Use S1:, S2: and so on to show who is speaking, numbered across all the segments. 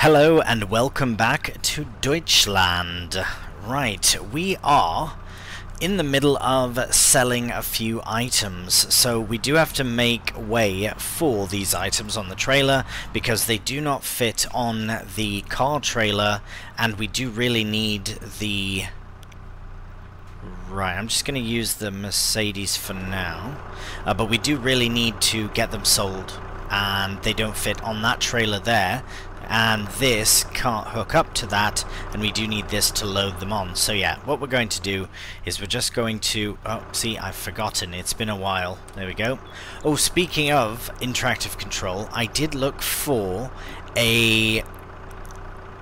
S1: Hello and welcome back to Deutschland. Right, we are in the middle of selling a few items, so we do have to make way for these items on the trailer because they do not fit on the car trailer, and we do really need the... Right, I'm just going to use the Mercedes for now, but we do really need to get them sold, and they don't fit on that trailer there. And this can't hook up to that, and we do need this to load them on. So yeah, what we're going to do is we're just going to... Oh, see, I've forgotten. It's been a while. There we go. Oh, speaking of interactive control, I did look for a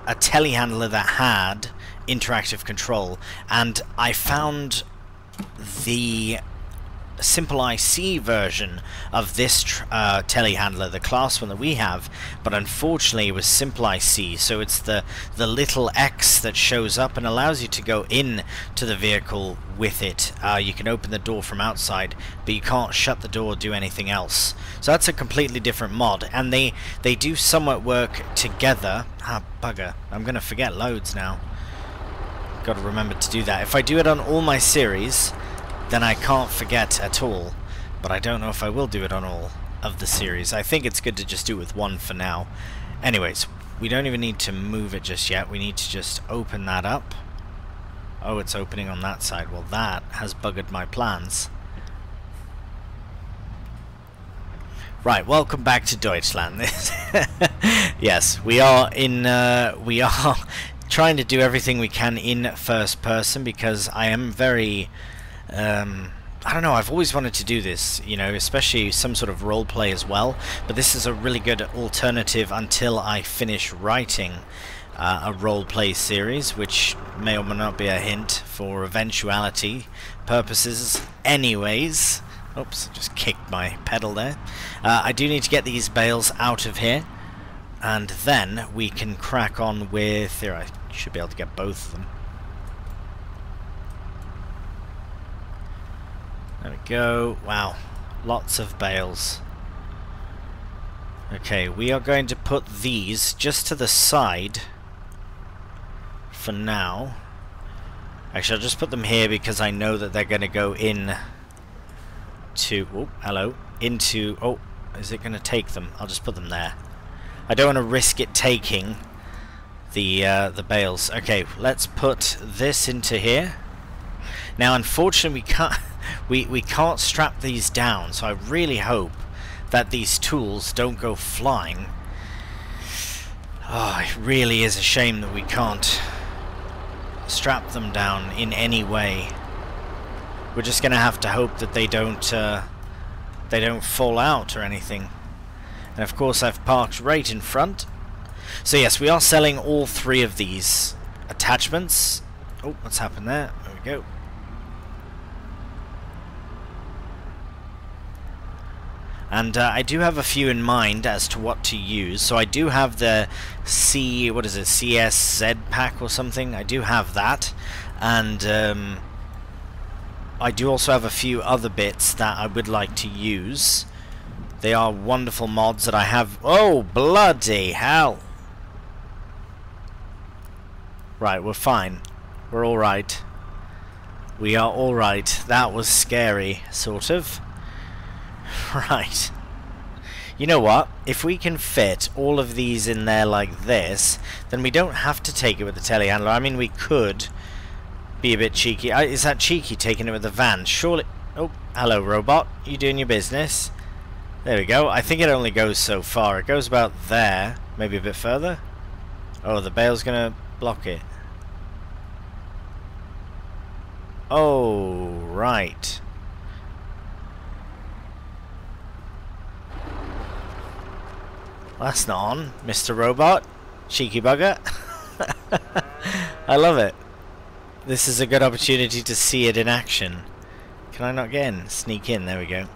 S1: telehandler that had interactive control, and I found the simple IC version of this telehandler, the class one that we have, but unfortunately it was simple IC, so it's the little X that shows up and allows you to go in to the vehicle with it. You can open the door from outside, but you can't shut the door or do anything else. So that's a completely different mod, and they do somewhat work together. Ah, bugger, I'm gonna forget loads now. Gotta remember to do that. If I do it on all my series, then I can't forget at all, but I don't know if I will do it on all of the series. I think it's good to just do it with one for now. Anyways, we don't even need to move it just yet. We need to just open that up. Oh, it's opening on that side. Well, that has buggered my plans. Right, welcome back to Deutschland. Yes, we are in... we are trying to do everything we can in first person because I am very... I don't know, I've always wanted to do this, you know, especially some sort of role play as well, but this is a really good alternative until I finish writing a role play series, which may or may not be a hint for eventuality purposes. Anyways, oops, just kicked my pedal there. I do need to get these bales out of here, and then we can crack on with... Here, I should be able to get both of them. There we go. Wow, lots of bales. Okay, we are going to put these just to the side for now. Actually, I'll just put them here because I know that they're going to go in to... Oh, hello. Into... Oh, is it going to take them? I'll just put them there. I don't want to risk it taking the bales. Okay, let's put this into here. Now, unfortunately, we can't strap these down, so I really hope that these tools don't go flying. Oh, it really is a shame that we can't strap them down in any way. We're just gonna have to hope that they don't fall out or anything. And of course, I've parked right in front. So yes, we are selling all three of these attachments. Oh, what's happened there? There we go. And I do have a few in mind as to what to use. So I do have the CSZ pack or something. I do have that. And I do also have a few other bits that I would like to use. They are wonderful mods that I have. Oh, bloody hell. Right, we're fine. We're alright. We are alright. That was scary, sort of. Right. You know what? If we can fit all of these in there like this, then we don't have to take it with the telehandler. I mean, we could be a bit cheeky. Is that cheeky, taking it with the van? Surely... Oh, hello, robot. You doing your business? There we go. I think it only goes so far. It goes about there. Maybe a bit further. Oh, the bale's gonna block it. Oh, right. That's not on, Mr. Robot. Cheeky bugger. I love it. This is a good opportunity to see it in action. Can I not get in? Sneak in, there we go.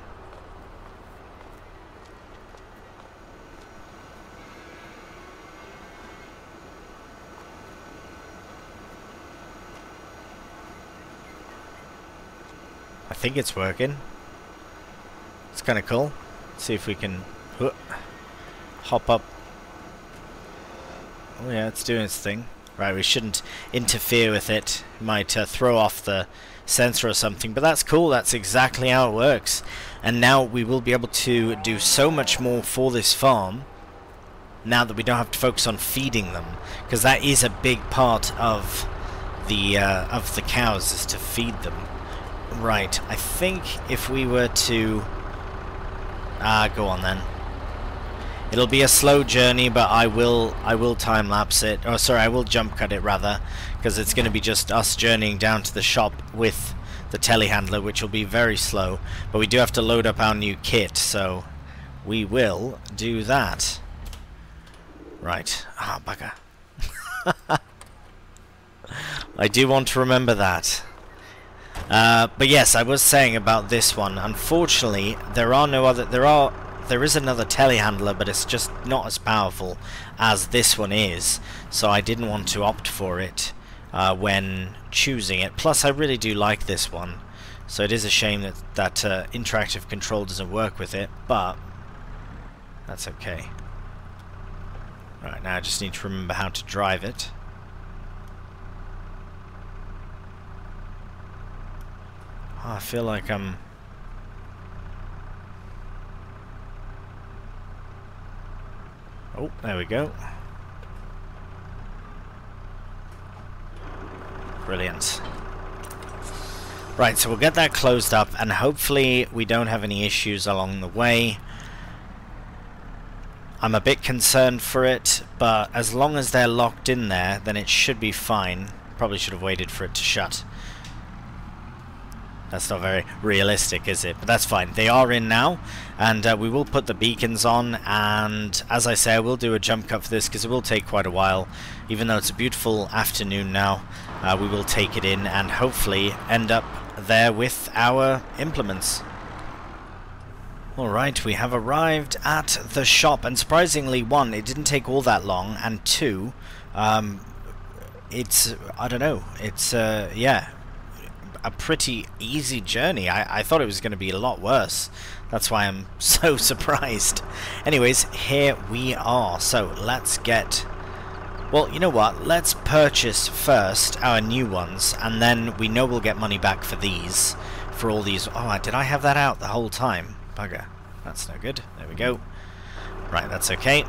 S1: I think it's working. It's kind of cool. Let's see if we can hop up Oh yeah, it's doing its thing. Right, we shouldn't interfere with it. It might throw off the sensor or something, but that's cool. That's exactly how it works. And now we will be able to do so much more for this farm now that we don't have to focus on feeding them, because that is a big part of the cows, is to feed them. Right, I think if we were to go on then. It'll be a slow journey, but I will time lapse it. Oh, sorry, I will jump cut it rather, because it's going to be just us journeying down to the shop with the telehandler, which will be very slow. But we do have to load up our new kit, so we will do that. Right. Ah, bugger. I do want to remember that. But yes, I was saying about this one. Unfortunately, there are no other. There is another telehandler, but it's just not as powerful as this one is. So I didn't want to opt for it when choosing it. Plus, I really do like this one. So it is a shame that interactive control doesn't work with it, but that's okay. Right, now I just need to remember how to drive it. Oh, I feel like I'm... Oh, there we go. Brilliant. Right, so we'll get that closed up, and hopefully we don't have any issues along the way. I'm a bit concerned for it, but as long as they're locked in there, then it should be fine. Probably should have waited for it to shut. That's not very realistic, is it? But that's fine. They are in now, and we will put the beacons on, and as I say, I will do a jump cut for this because it will take quite a while. Even though it's a beautiful afternoon now, we will take it in and hopefully end up there with our implements. Alright, we have arrived at the shop, and surprisingly, one, it didn't take all that long, and two, it's, I don't know, it's, yeah, a pretty easy journey. I thought it was going to be a lot worse. That's why I'm so surprised. Anyways, here we are. So let's get... Well, you know what? Let's purchase first our new ones, and then we know we'll get money back for these. For all these... Oh, did I have that out the whole time? Bugger. That's no good. There we go. Right, that's okay.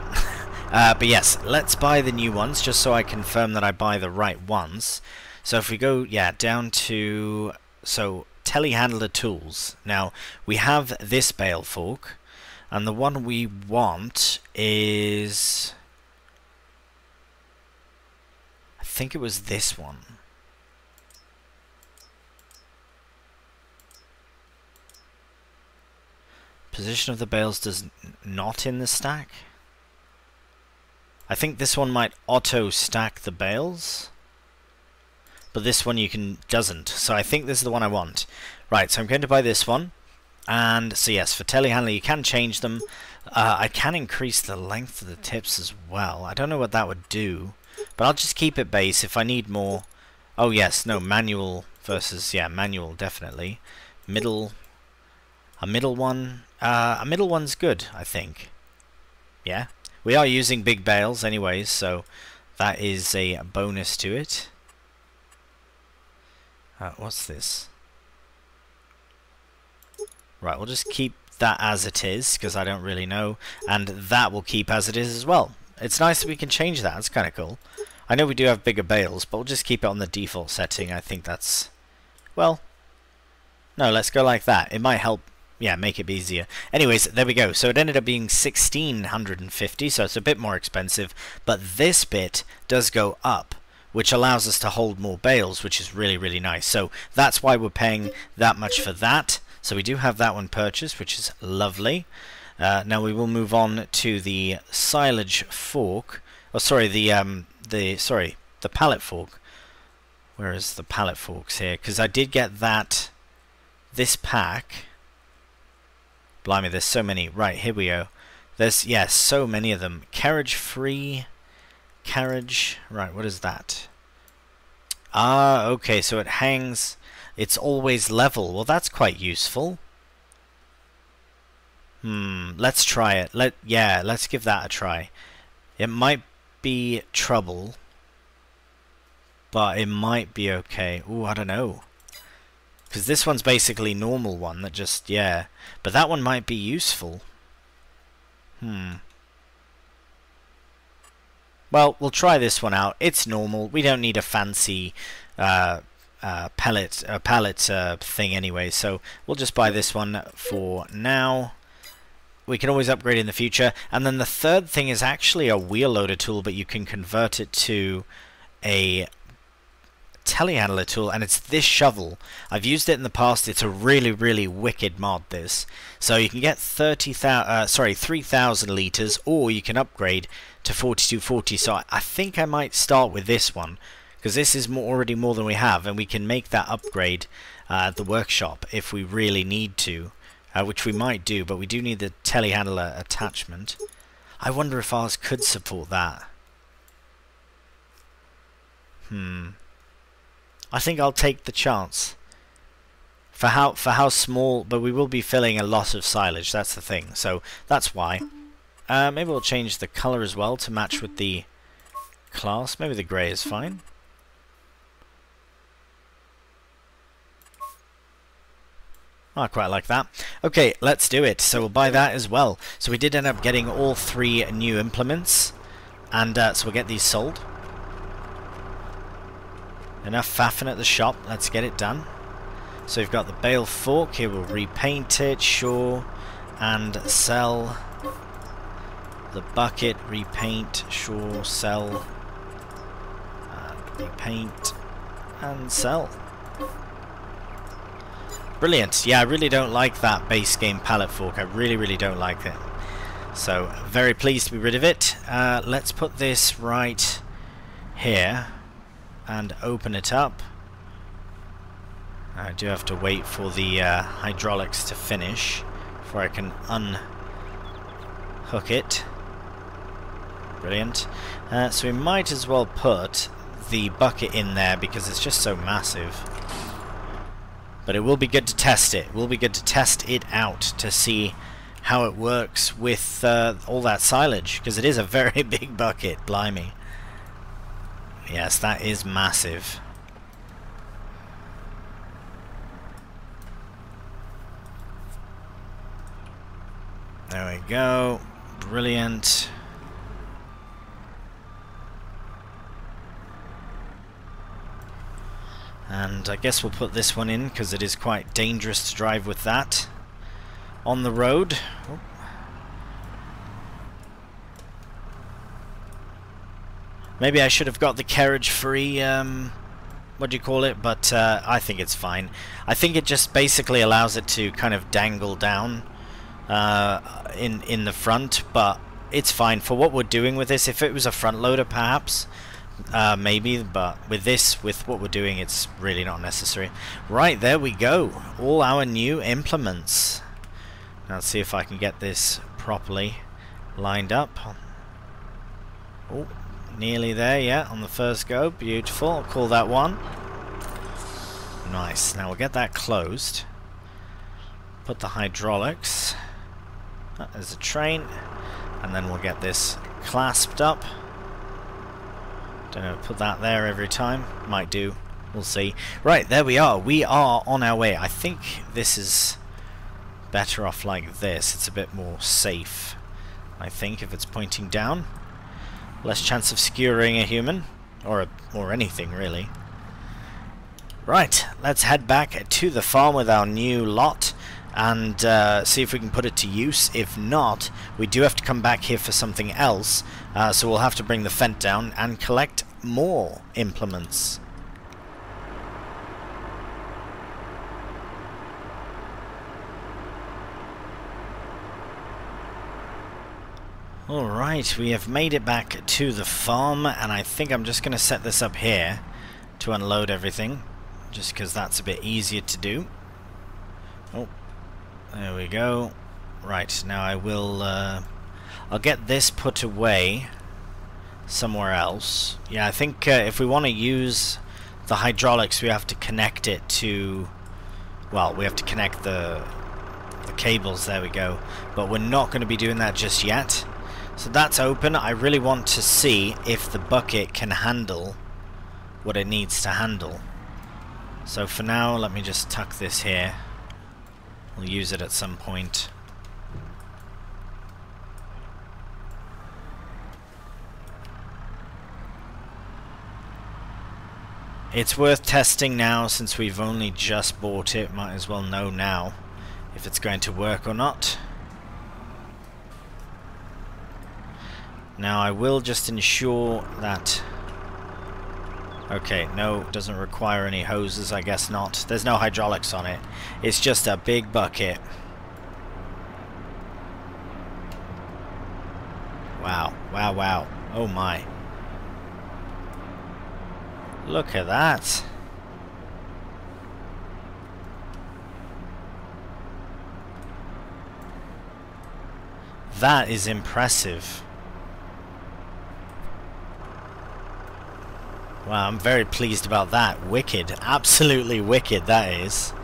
S1: But yes, let's buy the new ones, just so I confirm that I buy the right ones. So if we go, yeah, down to, so, telehandler tools. Now, we have this bale fork, and the one we want is, I think it was this one. Position of the bales does not in the stack. I think this one might auto stack the bales. But this one doesn't, so I think this is the one I want. Right, so I'm going to buy this one, and so yes, for telehandler you can change them. I can increase the length of the tips as well. I don't know what that would do, but I'll just keep it base. If I need more... Oh yes, no, manual versus, yeah, manual definitely. A middle one, a middle one's good, I think. Yeah, we are using big bales anyways, so that is a bonus to it. What's this? Right, we'll just keep that as it is, because I don't really know. And that will keep as it is as well. It's nice that we can change that. It's kind of cool. I know we do have bigger bales, but we'll just keep it on the default setting. I think that's... Well, no, let's go like that. It might help, yeah, make it easier. Anyways, there we go. So it ended up being 1,650, so it's a bit more expensive. But this bit does go up, which allows us to hold more bales, which is really, really nice. So that's why we're paying that much for that. So we do have that one purchased, which is lovely. Now we will move on to the silage fork. Oh, sorry, the pallet fork. Where is the pallet forks here? Because I did get this pack. Blimey, there's so many. Right, here we go. There's, yes, so many of them. Carriage free. Carriage, right, what is that? Ah, okay, so it hangs, it's always level. Well, that's quite useful. Let's try it. Let's give that a try. It might be trouble, but it might be okay. Ooh, I don't know. Because this one's basically normal one that just, yeah. But that one might be useful. Well, we'll try this one out. It's normal. We don't need a fancy palette thing anyway, so we'll just buy this one for now. We can always upgrade in the future. And then the third thing is actually a wheel loader tool, but you can convert it to a telehandler tool, and it's this shovel. I've used it in the past. It's a really, really wicked mod, this. So you can get 3,000 liters, or you can upgrade to 4240. So I think I might start with this one, because this is already more than we have, and we can make that upgrade at the workshop if we really need to. Which we might do, but we do need the telehandler attachment. I wonder if ours could support that. I think I'll take the chance. For how small, but we will be filling a lot of silage, that's the thing. So that's why. Maybe we'll change the color as well to match with the class. Maybe the grey is fine. I quite like that. Okay, let's do it. So we'll buy that as well. So we did end up getting all 3 new implements, and so we'll get these sold. Enough faffing at the shop. Let's get it done. So we've got the bale fork here. We'll repaint it, sure, and sell. The bucket, repaint, sure, sell, repaint, and sell. Brilliant. Yeah, I really don't like that base game pallet fork. I really, really don't like it. So, very pleased to be rid of it. Let's put this right here and open it up. I do have to wait for the hydraulics to finish before I can unhook it. Brilliant. So we might as well put the bucket in there because it's just so massive. But it will be good to test it. It will be good to test it out to see how it works with all that silage, because it is a very big bucket, blimey. Yes, that is massive. There we go. Brilliant. And I guess we'll put this one in because it is quite dangerous to drive with that on the road. Oh. Maybe I should have got the carriage free, what do you call it, but I think it's fine. I think it just basically allows it to kind of dangle down in the front, but it's fine for what we're doing with this. If it was a front loader perhaps, maybe, but with this, with what we're doing, it's really not necessary. Right, there we go. All our new implements. Now let's see if I can get this properly lined up. Oh, nearly there, yeah, on the first go. Beautiful. I'll call that one. Nice. Now we'll get that closed. Put the hydraulics. There's a train. And then we'll get this clasped up. Don't know, put that there every time. Might do. We'll see. Right, there we are. We are on our way. I think this is better off like this. It's a bit more safe, I think, if it's pointing down. Less chance of skewering a human. Or anything, really. Right, let's head back to the farm with our new lot and see if we can put it to use. If not, we do have to come back here for something else, so we'll have to bring the fence down and collect more implements. Alright, we have made it back to the farm, and I think I'm just going to set this up here to unload everything, just because that's a bit easier to do. Oh, there we go. Right, now I will, I'll get this put away somewhere else. Yeah, I think if we want to use the hydraulics, we have to connect it to, well, we have to connect the cables, there we go. But we're not going to be doing that just yet. So that's open. I really want to see if the bucket can handle what it needs to handle. So for now, let me just tuck this here. We'll use it at some point. It's worth testing now since we've only just bought it. Might as well know now if it's going to work or not. Now I will just ensure that... Okay, no, doesn't require any hoses, I guess not. There's no hydraulics on it. It's just a big bucket. Wow, wow, wow. Oh my. Look at that. That is impressive. Wow, I'm very pleased about that. Wicked. Absolutely wicked, that is.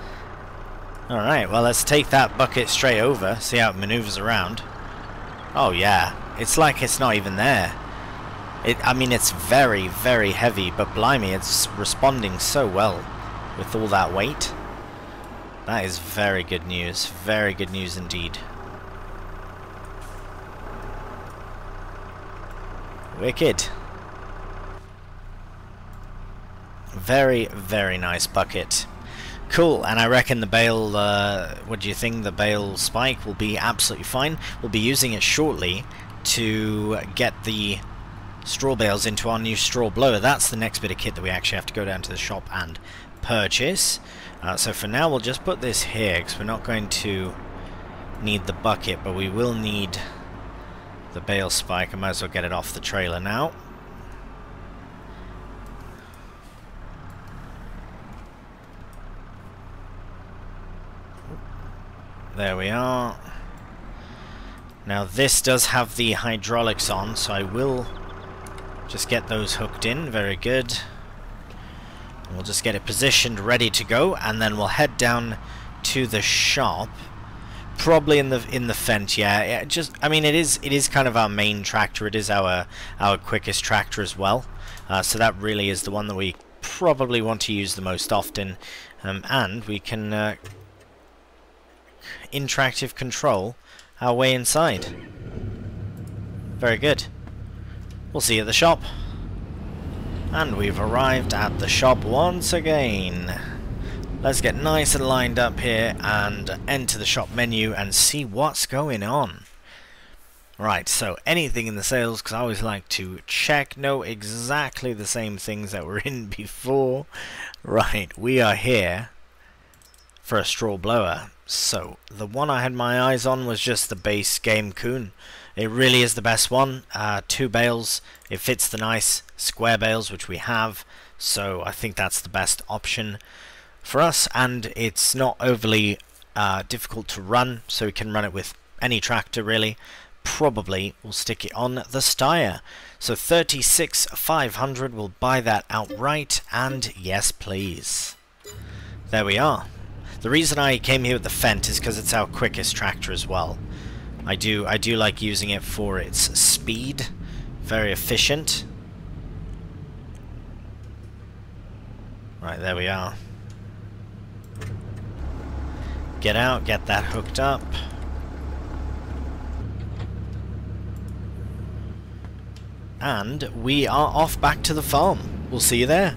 S1: Alright, well, let's take that bucket straight over, see how it maneuvers around. Oh, yeah. It's like it's not even there. I mean, it's very, very heavy, but blimey, it's responding so well with all that weight. That is very good news. Very good news indeed. Wicked. Very, very nice bucket. Cool, and I reckon the bale, what do you think? The bale spike will be absolutely fine. We'll be using it shortly to get the straw bales into our new straw blower. That's the next bit of kit that we actually have to go down to the shop and purchase. So for now we'll just put this here because we're not going to need the bucket, but we will need the bale spike. I might as well get it off the trailer now. There we are. Now this does have the hydraulics on, so I will just get those hooked in. Very good. We'll just get it positioned, ready to go, and then we'll head down to the shop. Probably in the Fendt, yeah. I mean, it is kind of our main tractor. It is our quickest tractor as well. So that really is the one that we probably want to use the most often, and we can interactive control our way inside. Very good. We'll see you at the shop. And we've arrived at the shop once again. Let's get nice and lined up here and enter the shop menu and see what's going on. Right, so anything in the sales, because I always like to check, know exactly the same things that were in before. Right, we are here for a straw blower. So the one I had my eyes on was just the base Game Coon. It really is the best one. 2 bales. It fits the nice square bales which we have, so I think that's the best option for us, and it's not overly difficult to run, so we can run it with any tractor really. Probably we'll stick it on the Steyr. So 36,500, we'll buy that outright, and yes please. There we are. The reason I came here with the Fendt is because it's our quickest tractor as well. I do like using it for its speed. Very efficient. Right, there we are. Get out, get that hooked up. And we are off back to the farm. We'll see you there.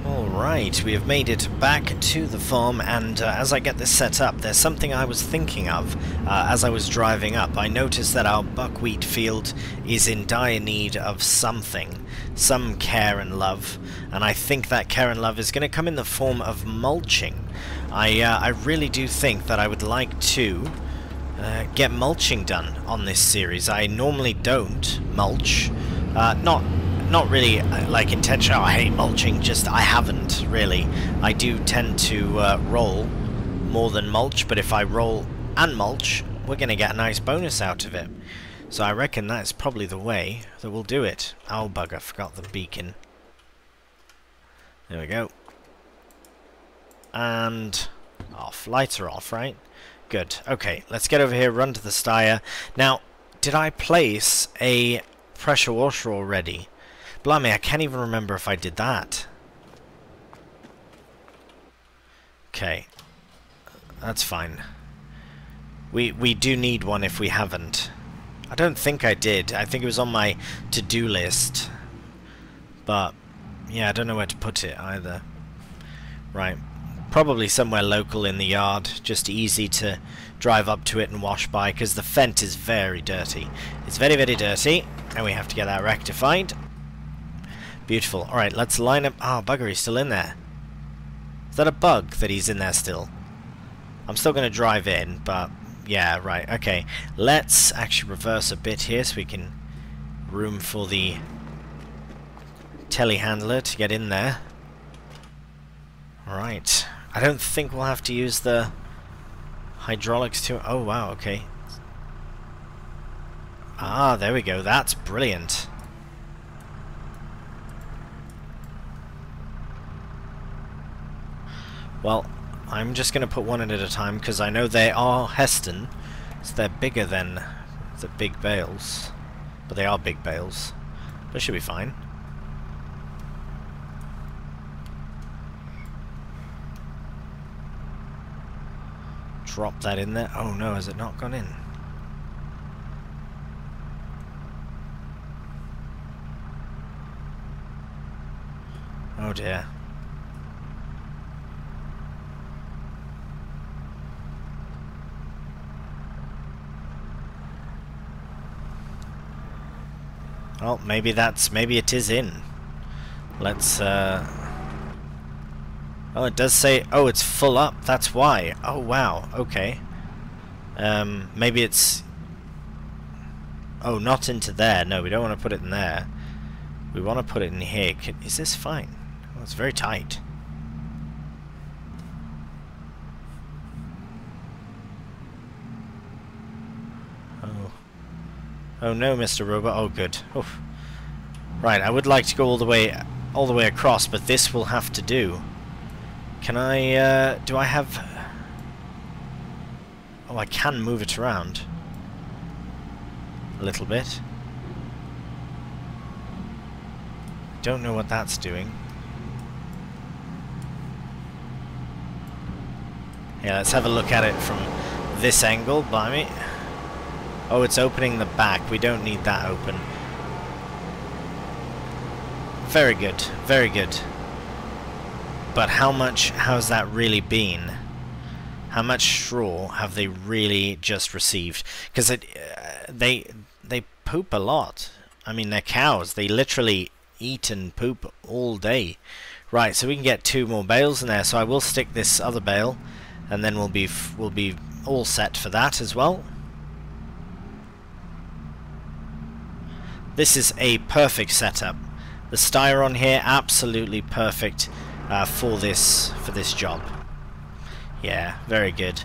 S1: Alright, we have made it back to the farm, and as I get this set up, there's something I was thinking of as I was driving up. I noticed that our buckwheat field is in dire need of something, some care and love, and I think that care and love is going to come in the form of mulching. I really do think that I would like to get mulching done on this series. I normally don't mulch, not really like intentional. I hate mulching, just I haven't really. I do tend to roll more than mulch, but if I roll and mulch, we're going to get a nice bonus out of it. So I reckon that's probably the way that we'll do it. Oh bugger, forgot the beacon. There we go. And off. Lights are off, right? Good. Okay, let's get over here, run to the Steyr. Now, did I place a pressure washer already? Blimey, I can't even remember if I did that. Okay. That's fine. We do need one if we haven't. I don't think I did. I think it was on my to-do list. But, yeah, I don't know where to put it either. Right. Probably somewhere local in the yard. Just easy to drive up to it and wash by, because the Fent is very dirty. It's very, very dirty, and we have to get that rectified. Beautiful. Alright, let's line up... Oh, bugger, he's still in there. Is that a bug that he's in there still? I'm still going to drive in, but... Yeah, right, okay. Let's actually reverse a bit here so we can... room for the... telehandler to get in there. Alright. I don't think we'll have to use the... hydraulics to... Oh, wow, okay. Ah, there we go. That's brilliant. Well, I'm just going to put one in at a time, because I know they are Heston, so they're bigger than the big bales. But they are big bales. But it should be fine. Drop that in there. Oh no, has it not gone in? Oh dear. Well, maybe it is in. Let's, Oh, it does say, oh, it's full up, that's why. Oh, wow, okay. Maybe it's... Oh, not into there. No, we don't want to put it in there. We want to put it in here. Is this fine? Oh, it's very tight. Oh no, Mr. Robot. Oh, good. Oof. Right, I would like to go all the way across, but this will have to do. Can I, do I have... Oh, I can move it around. A little bit. Don't know what that's doing. Yeah, let's have a look at it from this angle, blimey. Oh, it's opening the back. We don't need that open. Very good. Very good. But how's that really been? How much straw have they really just received? Because they poop a lot. I mean, they're cows. They literally eat and poop all day. Right, so we can get 2 more bales in there. So I will stick this other bale, and then we'll be all set for that as well. This is a perfect setup. The styron here, absolutely perfect for this job. Yeah, very good.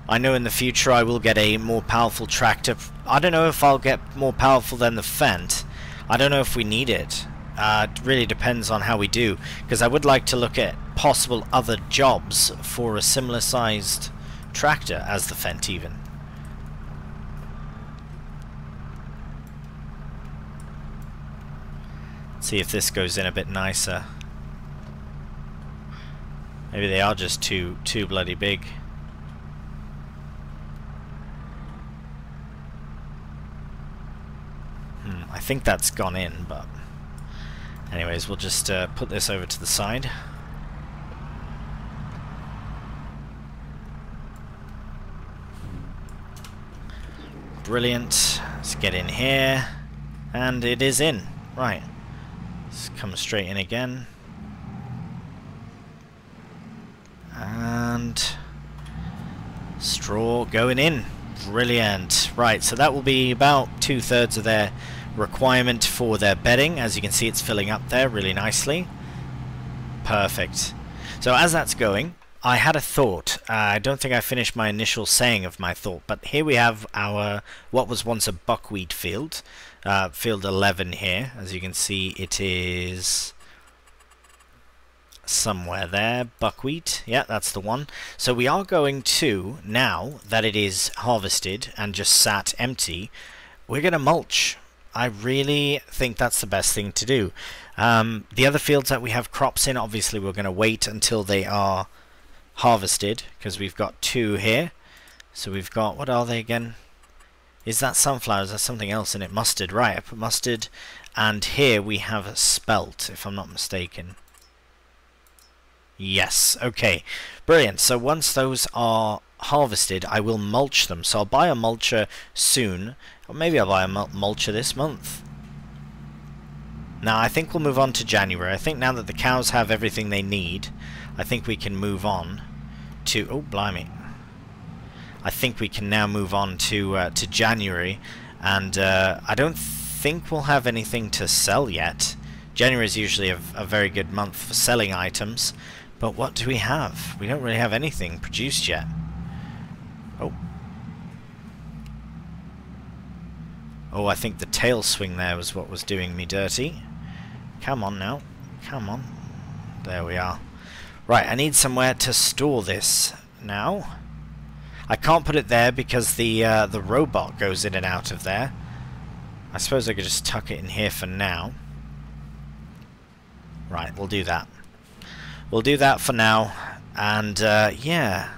S1: I know in the future I will get a more powerful tractor. I don't know if I'll get more powerful than the Fent. I don't know if we need it. It really depends on how we do, because I would like to look at possible other jobs for a similar sized tractor as the Fent even. See if this goes in a bit nicer. Maybe they are just too bloody big. I think that's gone in, but anyways, we'll just put this over to the side. Brilliant. Let's get in here, and it is in. Right. Let's come straight in again. And straw going in. Brilliant. Right, so that will be about 2/3 of their requirement for their bedding. As you can see, it's filling up there really nicely. Perfect. So as that's going, I had a thought. I don't think I finished my initial saying of my thought, but here we have our what was once a buckwheat field. Field 11 here. As you can see, it is somewhere there. Buckwheat. Yeah, that's the one. So we are going to, now that it is harvested and just sat empty, we're going to mulch. I really think that's the best thing to do. The other fields that we have crops in, obviously we're going to wait until they are harvested, because we've got 2 here. So we've got, what are they again? Is that sunflowers? There's something else in it. Mustard, right, I put mustard. And here we have a spelt, if I'm not mistaken. Yes, okay, brilliant. So once those are harvested, I will mulch them. So I'll buy a mulcher soon, or maybe I'll buy a mulcher this month. Now I think we'll move on to January. I think now that the cows have everything they need, I think we can move on to, oh blimey, I think we can now move on to January, and I don't think we'll have anything to sell yet. January is usually a very good month for selling items. But what do we have? We don't really have anything produced yet. Oh. Oh, I think the tail swing there was what was doing me dirty. Come on now. Come on. There we are. Right, I need somewhere to store this now. I can't put it there because the robot goes in and out of there. I suppose I could just tuck it in here for now. Right, we'll do that. We'll do that for now, and yeah,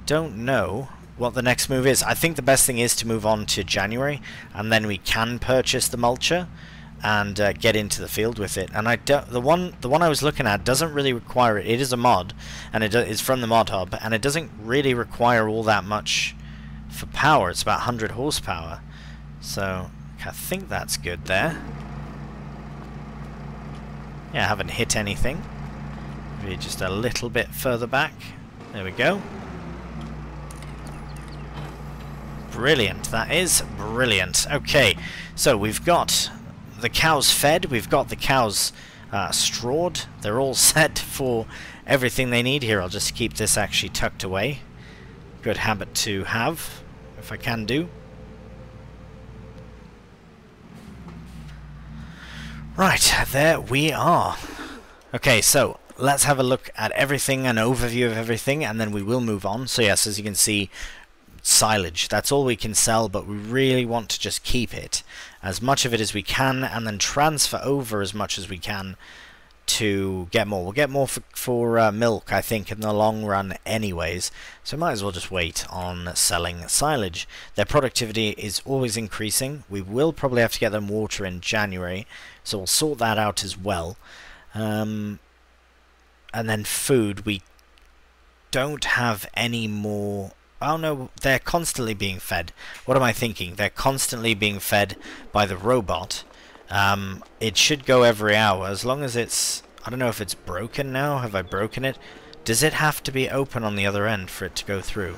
S1: don't know what the next move is. I think the best thing is to move on to January, and then we can purchase the mulcher and get into the field with it. And the one I was looking at doesn't really require it. It is a mod, and it's from the mod hub, and it doesn't really require all that much for power. It's about 100 horsepower, so I think that's good there. Yeah, I haven't hit anything. Maybe just a little bit further back. There we go. Brilliant. That is brilliant. Okay, so we've got the cows fed. We've got the cows strawed. They're all set for everything they need here. I'll just keep this actually tucked away. Good habit to have, if I can do. Right, there we are. Okay, so let's have a look at everything, an overview of everything, and then we will move on. So yes, as you can see, silage, that's all we can sell, but we really want to just keep it, as much of it as we can, and then transfer over as much as we can to get more. We'll get more for milk, I think, in the long run anyways, so might as well just wait on selling silage. Their productivity is always increasing. We will probably have to get them water in January, so we'll sort that out as well. And then food, we don't have any more. Oh no, they're constantly being fed. What am I thinking? They're constantly being fed by the robot. It should go every hour, as long as it's, I don't know if it's broken now. Have I broken it? Does it have to be open on the other end for it to go through?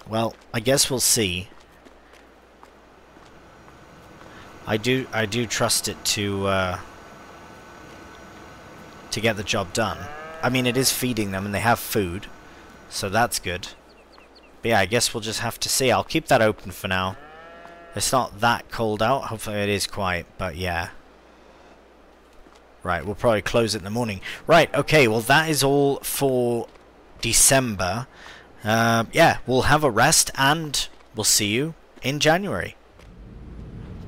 S1: Well, I guess we'll see. I do trust it to get the job done. I mean, it is feeding them and they have food, so that's good. But yeah, I guess we'll just have to see. I'll keep that open for now. It's not that cold out. Hopefully it is quite, but yeah. Right, we'll probably close it in the morning. Right, okay, well that is all for December. Yeah, we'll have a rest and we'll see you in January.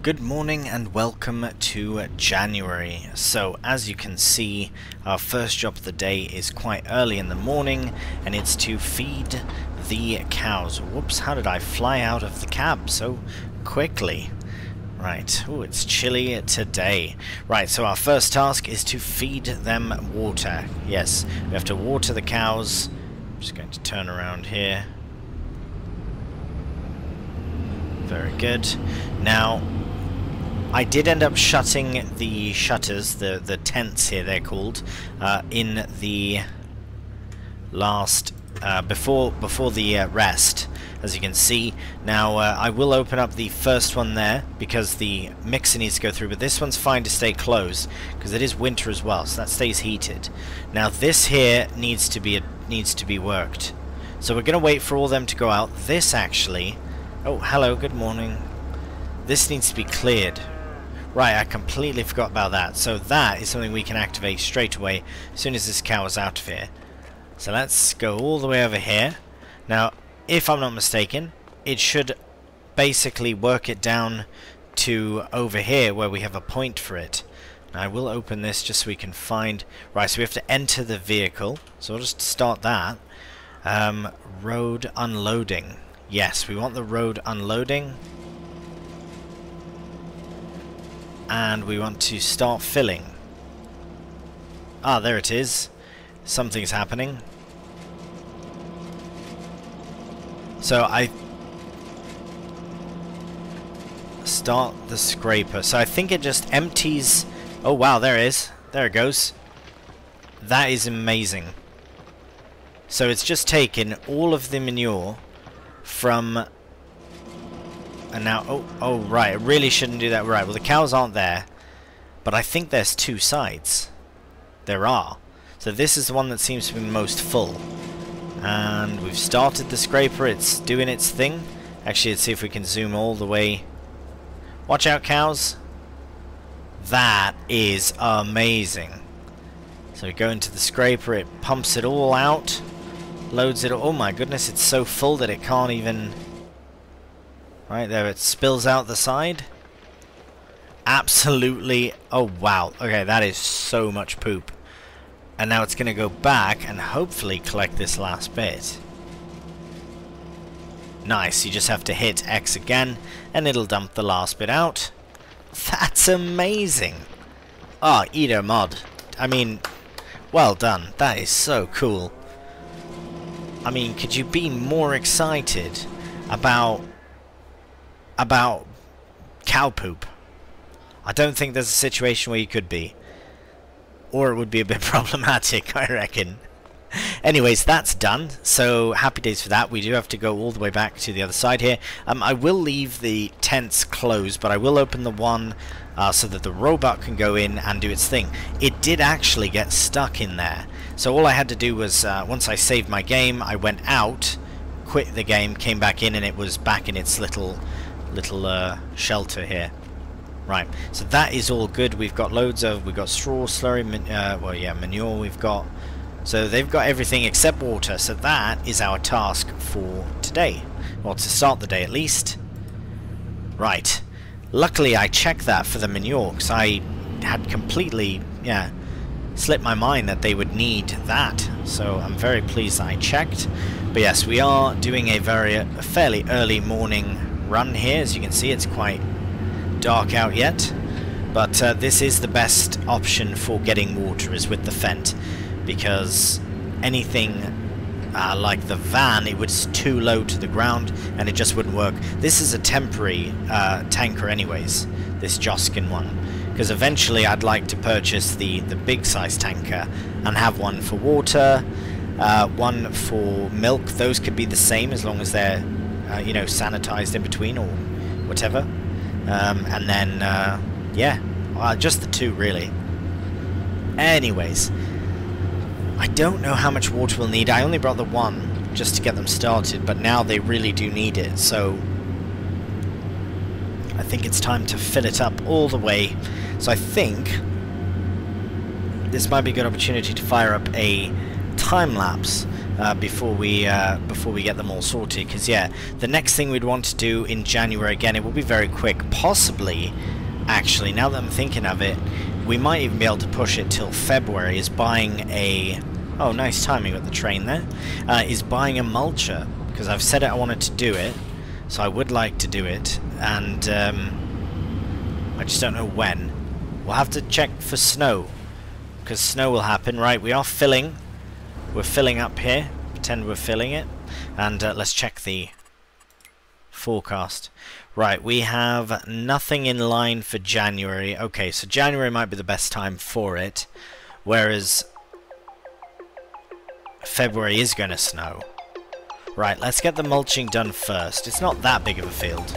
S1: Good morning and welcome to January. So as you can see, our first job of the day is quite early in the morning, and it's to feed the cows. Whoops, how did I fly out of the cab so quickly? Right, oh, it's chilly today. Right, so our first task is to feed them water. Yes, we have to water the cows. I'm just going to turn around here. Very good. Now, I did end up shutting the shutters, the tents here they're called, in the last, before the rest, as you can see. Now I will open up the first one there because the mixer needs to go through, but this one's fine to stay closed because it is winter as well, so that stays heated. Now this here needs to be worked, so we're going to wait for all them to go out. This actually, oh hello, good morning. This needs to be cleared. Right, I completely forgot about that. So that is something we can activate straight away as soon as this cow is out of here. So let's go all the way over here. Now, if I'm not mistaken, it should basically work it down to over here where we have a point for it. Now, I will open this just so we can find... Right, so we have to enter the vehicle. So we'll just start that. Road unloading. Yes, we want the road unloading. And we want to start filling. Ah, there it is. Something's happening. So I start the scraper. So I think it just empties... Oh wow, there it is. There it goes. That is amazing. So it's just taken all of the manure from... And now, oh right, I really shouldn't do that. Right, well the cows aren't there, but I think there's two sides. There are. So this is the one that seems to be most full. And we've started the scraper, it's doing its thing. Actually, let's see if we can zoom all the way. Watch out, cows. That is amazing. So we go into the scraper, it pumps it all out, loads it all. Oh my goodness, it's so full that it can't even... Right there, it spills out the side. Absolutely. Oh wow. Okay, that is so much poop. And now it's going to go back and hopefully collect this last bit. Nice. You just have to hit X again and it'll dump the last bit out. That's amazing. Oh, Edo mod. I mean, well done. That is so cool. I mean, could you be more excited about cow poop? I don't think there's a situation where you could be. Or it would be a bit problematic, I reckon. Anyways, that's done. So, happy days for that. We do have to go all the way back to the other side here. I will leave the tents closed, but I will open the one so that the robot can go in and do its thing. It did actually get stuck in there. So all I had to do was, once I saved my game, I went out, quit the game, came back in, and it was back in its little shelter here. Right, so that is all good. We've got we've got straw, slurry, well yeah, manure we've got. So they've got everything except water, so that is our task for today. Well, to start the day at least. Right, luckily I checked that for the manure, because I had completely, slipped my mind that they would need that. So I'm very pleased that I checked. But yes, we are doing a fairly early morning run here. As you can see, it's quite dark out yet, but this is the best option for getting water, is with the Fent, because anything like the van, it was too low to the ground and it just wouldn't work. This is a temporary tanker anyways, this Joskin one, because eventually I'd like to purchase the big size tanker and have one for water, one for milk. Those could be the same as long as they're sanitized in between or whatever. And then, just the two, really. Anyways, I don't know how much water we'll need. I only brought the one just to get them started, but now they really do need it, so I think it's time to fill it up all the way. So I think this might be a good opportunity to fire up a time-lapse before we get them all sorted, because the next thing we'd want to do in January, again, it will be very quick, possibly, actually, now that I'm thinking of it, we might even be able to push it till February, is buying a, oh nice timing with the train there, is buying a mulcher, because I've said I wanted to do it, so I would like to do it, and I just don't know when. We'll have to check for snow, because snow will happen. Right, we are filling. We're filling up here. Pretend we're filling it. And let's check the forecast. Right, we have nothing in line for January. Okay, so January might be the best time for it. Whereas February is going to snow. Right, let's get the mulching done first. It's not that big of a field,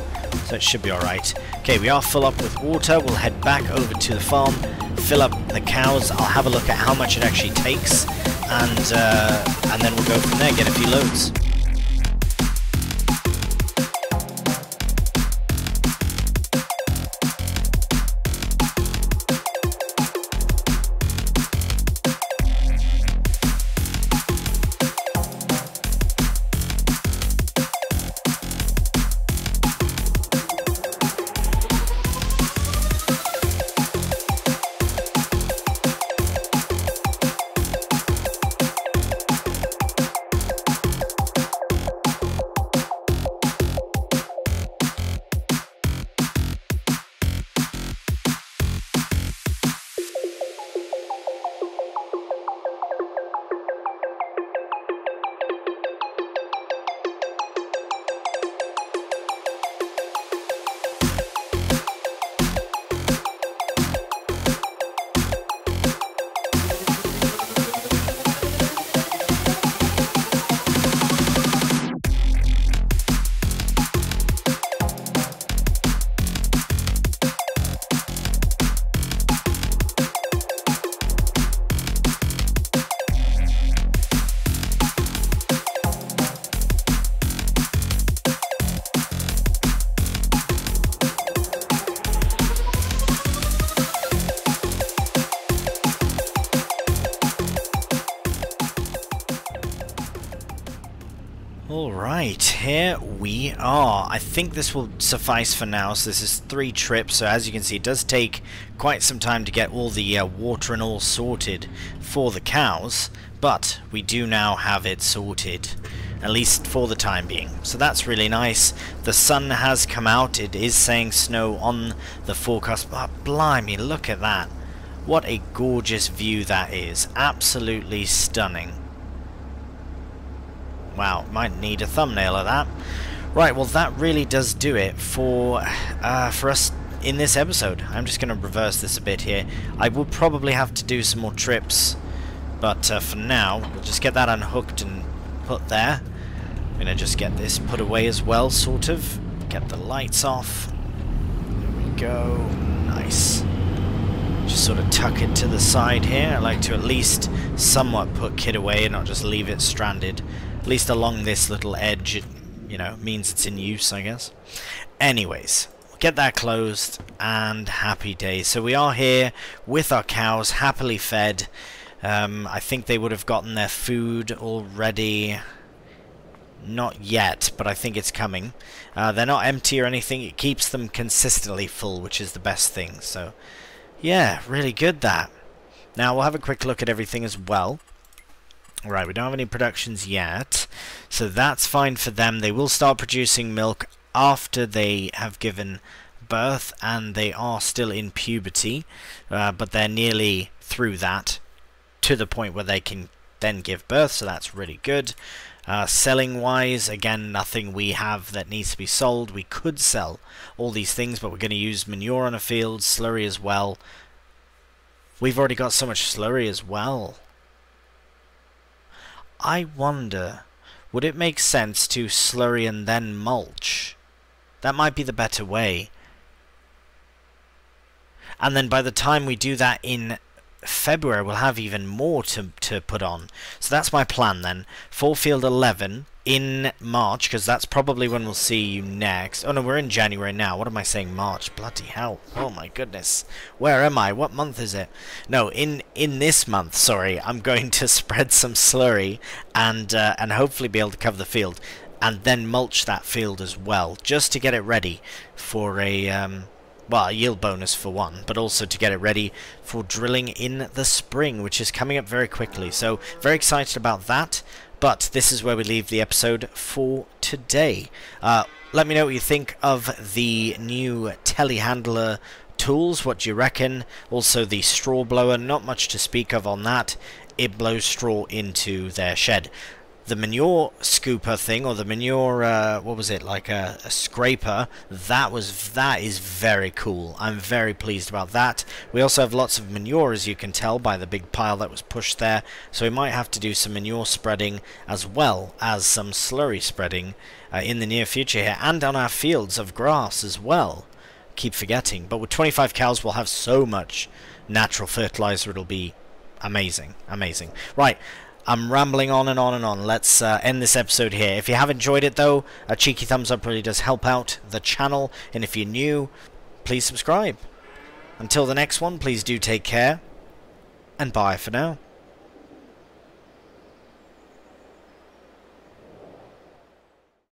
S1: so it should be alright. Okay, we are full up with water. We'll head back over to the farm, fill up the cows. I'll have a look at how much it actually takes, and then we'll go from there, get a few loads. Alright, here we are. I think this will suffice for now. So this is 3 trips, so as you can see it does take quite some time to get all the water and all sorted for the cows, but we do now have it sorted, at least for the time being. So that's really nice. The sun has come out. It is saying snow on the forecast, but blimey, look at that. What a gorgeous view that is. Absolutely stunning. Wow, might need a thumbnail of that. Right, well that really does do it for us in this episode. I'm just going to reverse this a bit here. I will probably have to do some more trips, but for now, we'll just get that unhooked and put there. I'm going to just get this put away as well, sort of. Get the lights off. There we go. Nice. Just sort of tuck it to the side here. I like to at least somewhat put kit away and not just leave it stranded. At least along this little edge, it, you know, means it's in use, I guess. Anyways, we'll get that closed, and happy days. So we are here with our cows, happily fed. I think they would have gotten their food already. Not yet, but I think it's coming. They're not empty or anything. It keeps them consistently full, which is the best thing. So, yeah, really good that. Now, we'll have a quick look at everything as well. Right, we don't have any productions yet, so that's fine for them. They will start producing milk after they have given birth, and they are still in puberty, but they're nearly through that, to the point where they can then give birth, so that's really good. Selling wise, again, nothing we have that needs to be sold. We could sell all these things, but we're going to use manure on a field, slurry as well. We've already got so much slurry as well. I wonder, would it make sense to slurry and then mulch? That might be the better way. And then by the time we do that in February, we'll have even more to put on. So that's my plan then. For field 11 in March, because that's probably when we'll see you next. Oh no, we're in January now. What am I saying? March. Bloody hell. Oh my goodness. Where am I? What month is it? No, in this month, sorry, I'm going to spread some slurry and hopefully be able to cover the field. And then mulch that field as well, just to get it ready for a well, a yield bonus for one, but also to get it ready for drilling in the spring, which is coming up very quickly. So, very excited about that, but this is where we leave the episode for today. Let me know what you think of the new telehandler tools, what do you reckon? Also the straw blower, not much to speak of on that. It blows straw into their shed. The manure scooper thing, or the manure, what was it, like a scraper, that is very cool. I'm very pleased about that. We also have lots of manure, as you can tell by the big pile that was pushed there, so we might have to do some manure spreading as well as some slurry spreading in the near future here, and on our fields of grass as well. Keep forgetting, but with 25 cows we'll have so much natural fertilizer, it'll be amazing, amazing. Right. I'm rambling on and on and on. Let's end this episode here. If you have enjoyed it, though, a cheeky thumbs up really does help out the channel. And if you're new, please subscribe. Until the next one, please do take care. And bye for now.